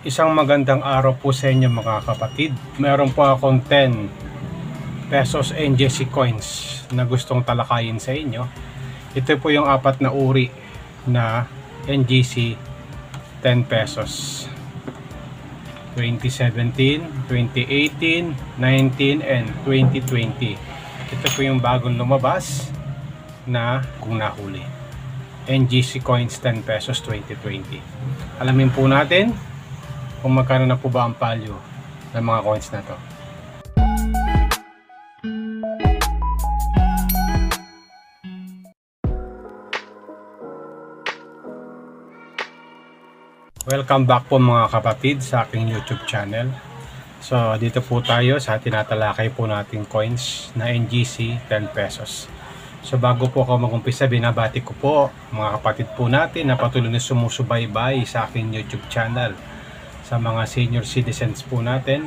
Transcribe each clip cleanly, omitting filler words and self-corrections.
Isang magandang araw po sa inyo mga kapatid. Meron po akong 10 pesos NGC coins na gustong talakayin sa inyo. Ito po yung apat na uri na NGC 10 pesos. 2017, 2018, 19, and 2020. Ito po yung bagong lumabas na kung nahuli. NGC coins 10 pesos 2020. Alamin po natin kung magkano na po ba ang value ng mga coins na to. Welcome back po mga kapatid sa aking YouTube channel. So dito po tayo sa tinatalakay po nating coins na NGC 10 pesos. So bago po ako mag-umpisa, binabati ko po mga kapatid po natin na patuloy na sumusubaybay sa aking YouTube channel. Sa mga senior citizens po natin,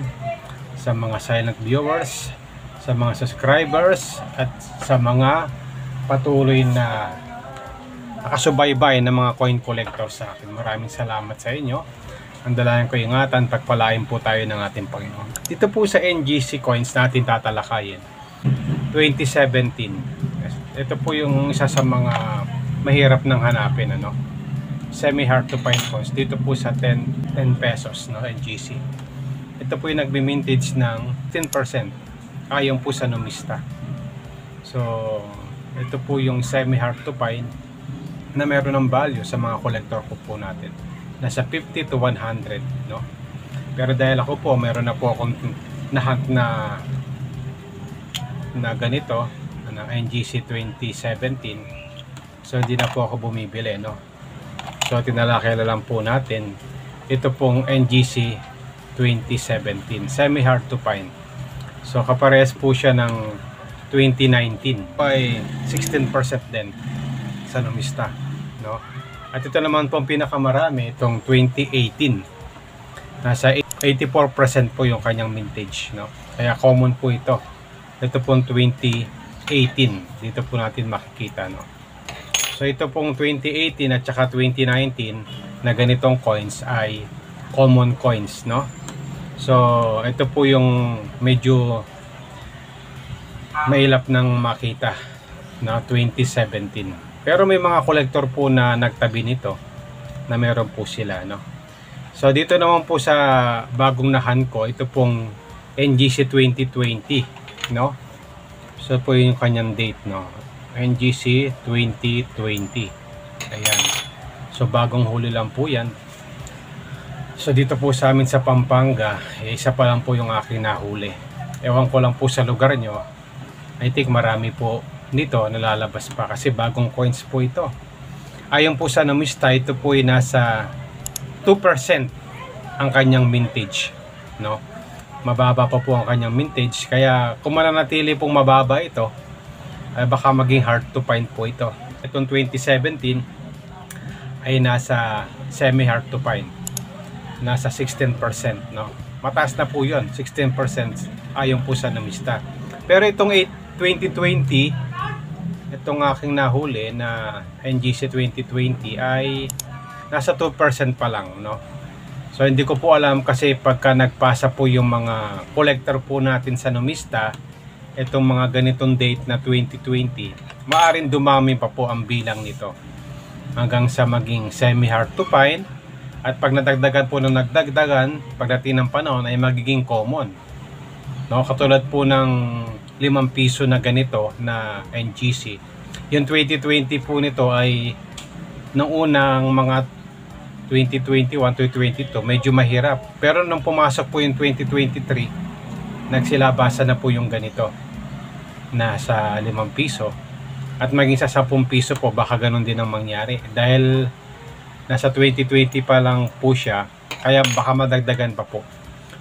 sa mga silent viewers, sa mga subscribers, at sa mga patuloy na nakasubaybay ng mga coin collectors sa akin. Maraming salamat sa inyo. Ang dalayan ko ingatan, pagpalain po tayo ng ating Panginoon. Dito po sa NGC coins natin tatalakayin. 2017. Ito po yung isa sa mga mahirap nang hanapin, semi hard to find coins dito po sa 10 pesos NGC. Ito po yung nagbi-mintage ng 10% ayon po sa numista. So ito po yung semi hard to find na meron ng value sa mga collector po natin, nasa 50 to 100, pero dahil ako po meron na po akong nahunt na ganito na NGC 2017, so hindi na po ako bumibili, So tinalakay na lang po natin ito pong NGC 2017, semi hard to find. So kaparehas po siya ng 2019, ay 16% din sa numista, At ito naman po ang pinakamarami, itong 2018, nasa 84% po yung kanyang mintage, Kaya common po ito. Ito pong 2018, dito po natin makikita, So ito pong 2018 at saka 2019 na ganitong coins ay common coins, So ito po yung medyo mailap ng makita na 2017. Pero may mga collector po na nagtabi nito na meron po sila, So dito naman po sa bagong nahan ko, ito pong NGC 2020, So po yung kanyang date, NGC 2020. Ayan. So bagong huli lang po yan. So dito po sa amin sa Pampanga, isa pa lang po yung aking nahuli. Ewan ko lang po sa lugar nyo. I think marami po nito nalalabas pa kasi bagong coins po ito. Ayon po sa numista, ito po ay nasa 2% ang kanyang mintage, Mababa pa po ang kanyang mintage, kaya kung mananatili pong mababa ito, ay baka maging hard to find po ito. Itong 2017 ay nasa semi hard to find, nasa 16%, mataas na po yun, 16% ayon po sa numista. Pero itong 2020, itong aking nahuli na NGC 2020 ay nasa 2% pa lang, So hindi ko po alam kasi pagka nagpasa po yung mga collector po natin sa numista, itong mga ganitong date na 2020, maaaring dumami pa po ang bilang nito hanggang sa maging semi hard to find, at pag nadagdagan po ng nagdagdagan, pagdating ng panahon ay magiging common, katulad po ng 5 piso na ganito na NGC. Yung 2020 po nito ay nung unang mga 2021 to 2022 medyo mahirap, pero nung pumasok po yung 2023, nagsilabasan na po yung ganito nasa 5 piso, at maging sa 10 piso po baka ganun din ang mangyari dahil nasa 2020 pa lang po siya, kaya baka madagdagan pa po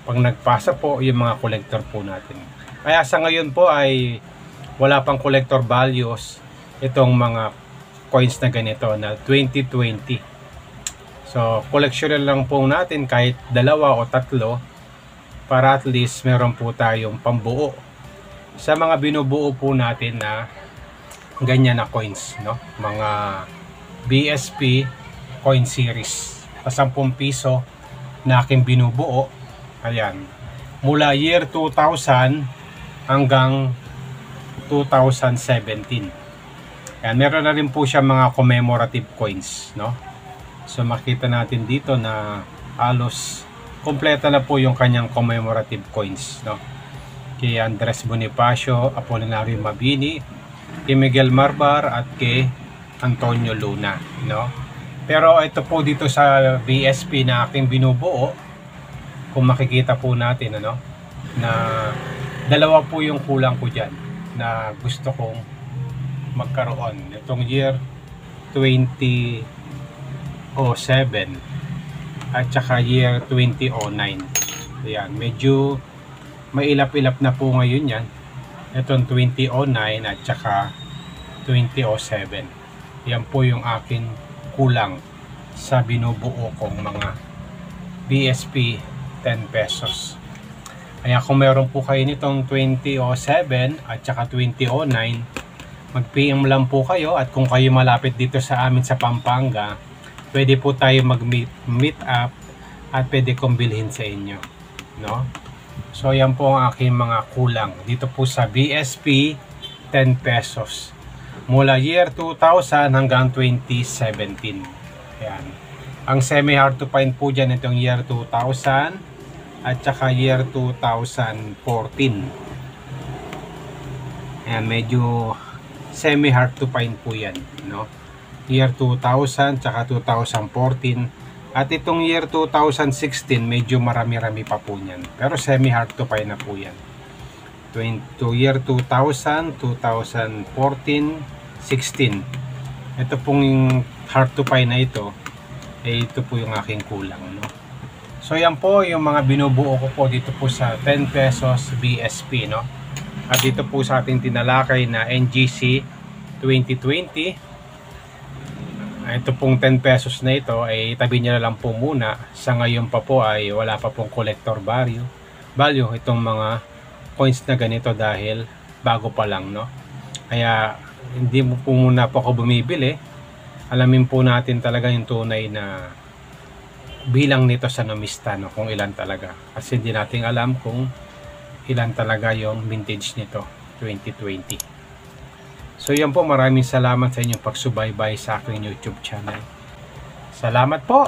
pag nagpasa po yung mga collector po natin. Kaya sa ngayon po ay wala pang collector values itong mga coins na ganito na 2020. So collection lang po natin kahit 2 o 3 para at least meron po tayong pambuo sa mga binubuo po natin na ganyan na coins, mga BSP coin series. Sa 10 piso na aking binubuo. Ayan, mula year 2000 hanggang 2017. Ayan, meron na rin po siya mga commemorative coins, no? So makita natin dito na halos kompleto na po yung kanyang commemorative coins, no? Kay Andres Bonifacio, Apolinario Mabini, kay Miguel Marbar at kay Antonio Luna, no? Pero ito po dito sa BSP na aking binubuo, kung makikita po natin, ano, na dalawa po yung kulang ko dyan na gusto kong magkaroon. Itong year 2007 at saka year 2009. Ayan, medyo mailap-ilap na po ngayon yan. Itong 2009 at saka 2007. Yan po yung aking kulang sa binubuo kong mga BSP 10 pesos. Kaya kung meron po kayo nitong 2007 at saka 2009, mag-PM lang po kayo, at kung kayo malapit dito sa amin sa Pampanga, pwede po tayo mag-meet up at pwede kong bilhin sa inyo, no? So yan po ang aking mga kulang dito po sa BSP 10 pesos mula year 2000 hanggang 2017. Ayan. Ang semi hard to find po dyan itong year 2000 at saka year 2014. Ayan, medyo semi hard to find po yan, no? Year 2000 tsaka 2014, at itong year 2016 medyo marami-rami pa po niyan, pero semi hard to find na po yan. Year 2000, 2014, 16, ito pong hard to find na ito, ito po yung aking kulang, no? So yan po yung mga binubuo ko po dito po sa 10 pesos BSP, no? At dito po sa ating tinalakay na NGC 2020, ito pong 10 pesos na ito ay tabi niya na lang po muna. Sa ngayon pa po ay wala pa pong collector value itong mga coins na ganito dahil bago pa lang, no? Kaya hindi mo po muna po ako bumibili. Alamin po natin talaga yung tunay na bilang nito sa numista, no? Kung ilan talaga, kasi hindi natin alam kung ilan talaga yung vintage nito 2020. So yan po, maraming salamat sa inyong pagsubaybay sa aking YouTube channel. Salamat po!